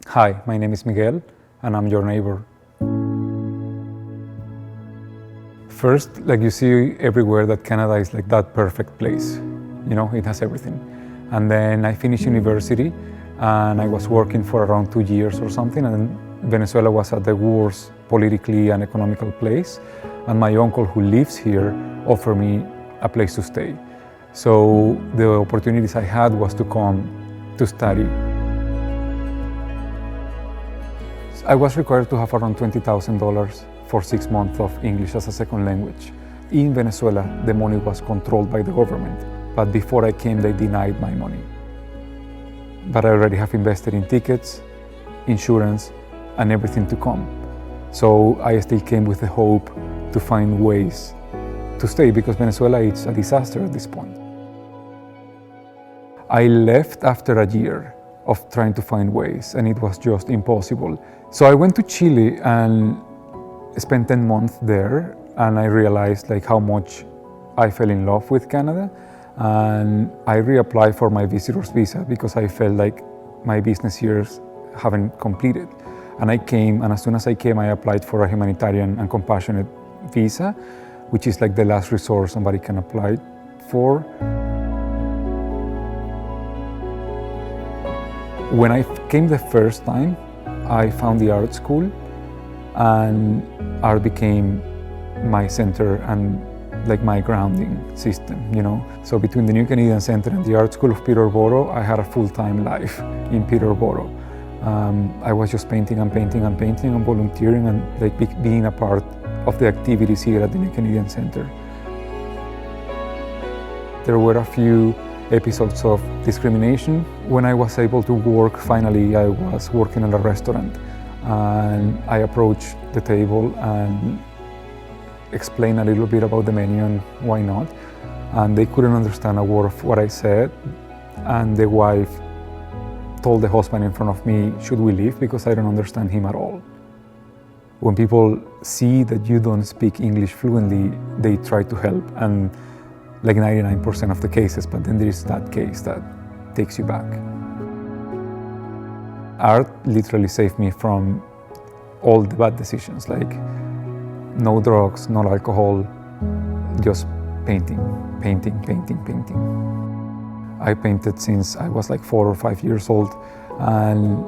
Hi, my name is Miguel, and I'm your neighbor. First, like you see everywhere that Canada is like that perfect place. You know, it has everything. And then I finished university, and I was working for around 2 years or something, and Venezuela was at the worst politically and economical place. And my uncle, who lives here, offered me a place to stay. So the opportunities I had was to come to study. I was required to have around $20,000 for 6 months of English as a second language. In Venezuela, the money was controlled by the government, but before I came, they denied my money. But I already have invested in tickets, insurance, and everything to come. So I still came with the hope to find ways to stay, because Venezuela is a disaster at this point. I left after a year of trying to find ways, and it was just impossible. So I went to Chile and spent 10 months there, and I realized like how much I fell in love with Canada, and I reapplied for my visitor's visa because I felt like my business years haven't completed. And I came, and as soon as I came, I applied for a humanitarian and compassionate visa, which is like the last resort somebody can apply for. When I came the first time, I found the art school, and art became my center and like my grounding system, you know. So between the New Canadian Centre and the Art School of Peterborough, I had a full-time life in Peterborough. I was just painting and painting and painting and volunteering and like being a part of the activities here at the New Canadian Centre. There were a few episodes of discrimination. When I was able to work, finally, I was working at a restaurant, and I approached the table and explained a little bit about the menu and why not. And they couldn't understand a word of what I said. And the wife told the husband in front of me, should we leave because I don't understand him at all. When people see that you don't speak English fluently, they try to help, and like 99% of the cases, but then there is that case that takes you back. Art literally saved me from all the bad decisions, like no drugs, no alcohol, just painting, painting, painting, painting. I painted since I was like 4 or 5 years old, and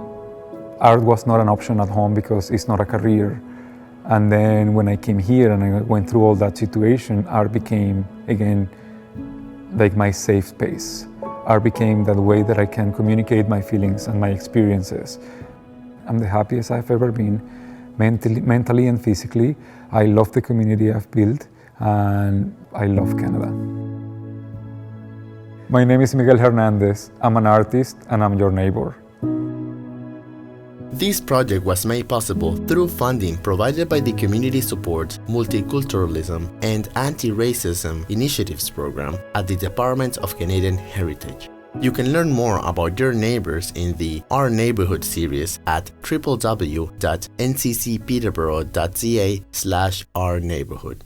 art was not an option at home because it's not a career. And then when I came here and I went through all that situation, art became, again, like my safe space. Art became that way that I can communicate my feelings and my experiences. I'm the happiest I've ever been, mentally and physically. I love the community I've built, and I love Canada. My name is Miguel Hernandez. I'm an artist, and I'm your neighbor. This project was made possible through funding provided by the Community Support, Multiculturalism, and Anti-Racism Initiatives Program at the Department of Canadian Heritage. You can learn more about your neighbors in the Our Neighbourhood series at www.nccpeterborough.ca/ourneighbourhood.